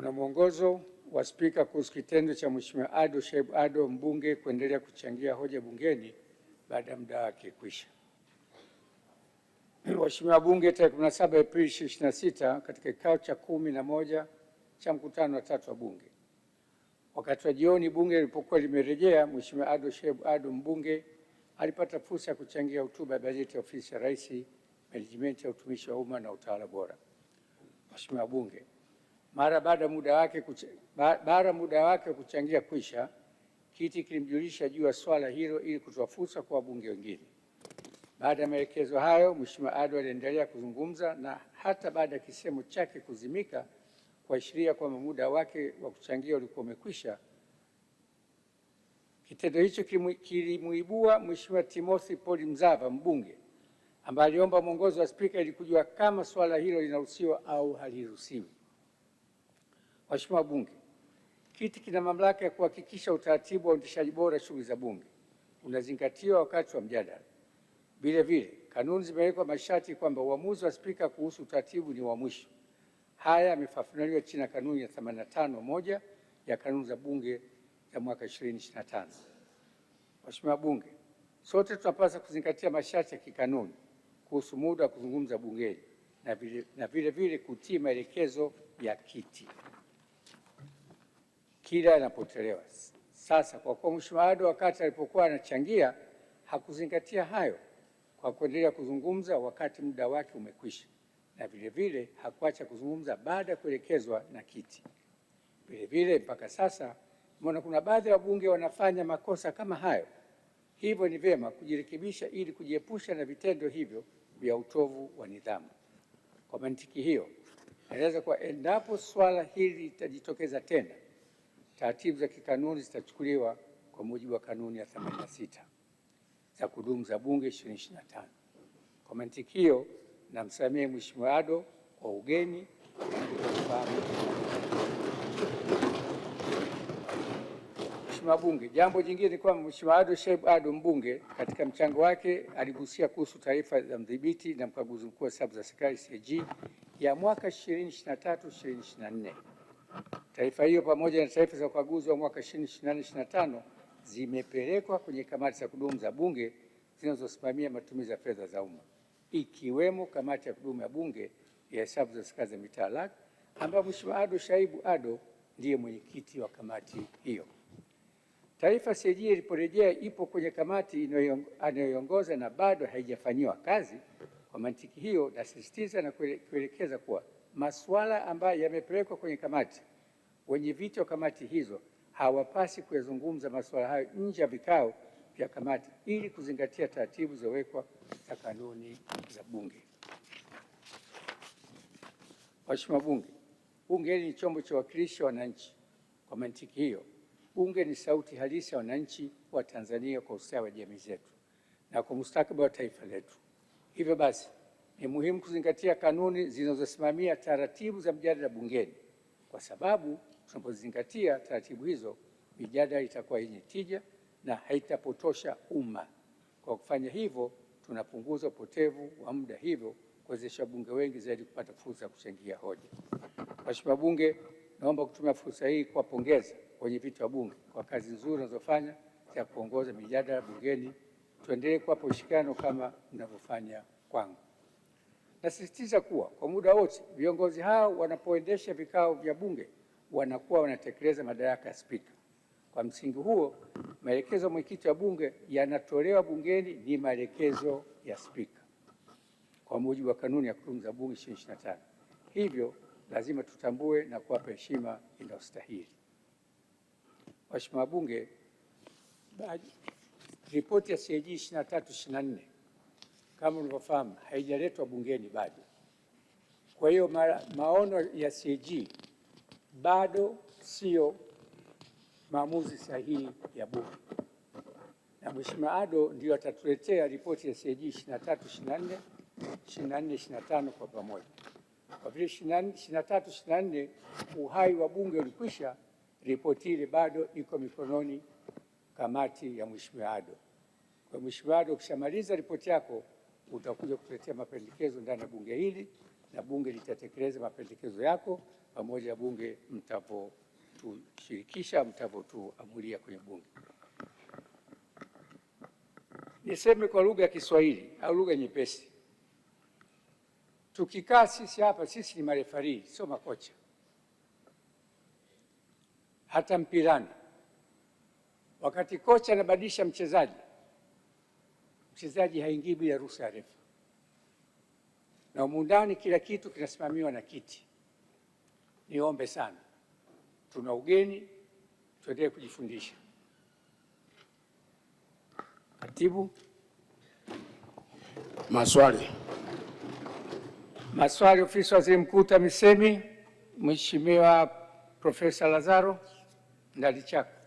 Kuna mwongozo wa Spika kuhusu kitendo cha Mheshimiwa Ado Shaibu Ado mbunge kuendelea kuchangia hoja bungeni baada ya muda wake kuisha. Mheshimiwa Bunge tarehe 17 Aprili 2026 katika kikao cha 11 cha mkutano wa 3 wa Bunge. Wakati wa jioni Bunge lilipokuwa limerejea, Mheshimiwa Ado Shaibu Ado mbunge alipata fursa ya kuchangia hotuba ya bajeti ya Ofisi ya Rais, Menejimenti ya Utumishi wa Umma na Utawala Bora. Mheshimiwa Bunge, mara baada muda wake kuchangia kuisha, kiti kilimjulisha juu ya swala hilo ili kutoa fursa kwa wabunge wengine. Baada ya maelekezo hayo, Mheshimiwa Ado aliendelea kuzungumza na hata baada ya kisemo chake kuzimika kuashiria kwamba muda wake wa kuchangia ulikuwa umekwisha. Kitendo hicho kilimuibua Mheshimiwa Timothy Paul Mzava mbunge ambaye aliomba mwongozo wa Spika ili kujua kama swala hilo linaruhusiwa au haliruhusiwi. Mheshimiwa Bunge, kiti kina mamlaka ya kuhakikisha utaratibu wa uendeshaji bora shughuli za Bunge unazingatiwa wakati wa mjadala. Vile vile, kanuni zimewekwa masharti kwamba uamuzi wa Spika kuhusu utaratibu ni wa mwisho. Haya yamefafanuliwa chini ya kanuni ya 85(1) ya kanuni za Bunge za mwaka 2025. Mheshimiwa Bunge, sote tunapaswa kuzingatia masharti ya kikanuni kuhusu muda wa kuzungumza bungeni na vile vile kutii maelekezo ya kiti kila yanapotolewa. Sasa kwa kuwa Mheshimiwa Ado wakati alipokuwa anachangia hakuzingatia hayo kwa kuendelea kuzungumza wakati muda wake umekwisha, na vile vile hakuacha kuzungumza baada ya kuelekezwa na kiti. Vile vile mpaka sasa mbona kuna baadhi ya wabunge wanafanya makosa kama hayo, hivyo ni vyema kujirekebisha ili kujiepusha na vitendo hivyo vya utovu wa nidhamu. Kwa mantiki hiyo, naeleza kuwa endapo swala hili litajitokeza tena, taratibu za kikanuni zitachukuliwa kwa mujibu wa kanuni ya 86 za kudumu za Bunge 2025. Kwa mantiki hiyo, namsamehe Mheshimiwa Ado kwa ugeni. Mheshimiwa Bunge, jambo jingine ni kwamba Mheshimiwa Ado Shaibu Ado mbunge katika mchango wake aligusia kuhusu taarifa za mdhibiti na mkaguzi mkuu wa hesabu za serikali CAG ya mwaka 2023/2024. Taarifa hiyo pamoja na taarifa za ukaguzi wa mwaka 2024/2025 zimepelekwa kwenye kamati za kudumu za Bunge zinazosimamia matumizi ya fedha za umma, ikiwemo kamati ya kudumu ya Bunge ya hesabu za serikali za mitaa LAC, ambapo Mheshimiwa Ado Shaibu Ado ndiye mwenyekiti wa kamati hiyo. Taarifa CAG iliporejea ipo kwenye kamati anayoiongoza na bado haijafanyiwa kazi. Kwa mantiki hiyo, nasisitiza na kuelekeza kuwa masuala ambayo yamepelekwa kwenye kamati, wenyeviti wa kamati hizo hawapasi kuyazungumza masuala hayo nje ya vikao vya kamati ili kuzingatia taratibu zilizowekwa za kanuni za Bunge. Mheshimiwa Bunge, Bunge hili ni chombo cha uwakilishi wa wananchi. Kwa mantiki hiyo, Bunge ni sauti halisi ya wananchi wa Tanzania kwa ustawi wa jamii zetu na kwa mustakabali wa taifa letu. Hivyo basi, ni muhimu kuzingatia kanuni zinazosimamia taratibu za mjadala bungeni, kwa sababu tunapozingatia taratibu hizo, mijadala itakuwa yenye tija na haitapotosha umma. Kwa kufanya hivyo, tunapunguza upotevu wa muda, hivyo kuwezesha wabunge wengi zaidi kupata fursa ya kuchangia hoja. Mheshimiwa Bunge, naomba kutumia fursa hii kuwapongeza wenyeviti wa Bunge kwa kazi nzuri wanazofanya ya kuongoza mijadala bungeni. Tuendelee kuwapa ushirikiano kama mnavyofanya kwangu. Nasisitiza kuwa kwa muda wote viongozi hao wanapoendesha vikao vya Bunge wanakuwa wanatekeleza madaraka ya Spika. Kwa msingi huo, maelekezo ya mwenyekiti wa Bunge yanatolewa bungeni ni maelekezo ya Spika kwa mujibu wa kanuni ya kudumu za Bunge 2025. Hivyo lazima tutambue na kuwapa heshima inayostahili. Mheshimiwa Bunge, ripoti ya CAG 23/24 kama unavyofahamu haijaletwa bungeni bado. Kwa hiyo maono ya CAG bado sio maamuzi sahihi ya Bunge, na Mheshimiwa Ado ndio atatuletea ripoti ya CAG 23/24, 24/25 kwa pamoja. Kwa vile 23/24 uhai wa Bunge ulikwisha, ripoti ile bado iko mikononi kamati ya Mheshimiwa Ado. Kwa Mheshimiwa Ado, ukishamaliza ripoti yako utakuja kutuletea mapendekezo ndani ya bunge hili na bunge litatekeleza mapendekezo yako pamoja na bunge mtavyotushirikisha, mtavyotuamulia kwenye bunge. Niseme kwa lugha ya Kiswahili au lugha nyepesi, tukikaa sisi hapa, sisi ni marefarii, sio makocha. Hata mpirani, wakati kocha anabadilisha mchezaji haingii bila ruhusa ya refa, na humu ndani kila kitu kinasimamiwa na kiti. Niombe sana, tuna ugeni, tuendelee kujifundisha. Katibu, maswali. Ofisi ya Waziri Mkuu TAMISEMI, Mheshimiwa Profesa Lazaro Ndalichako.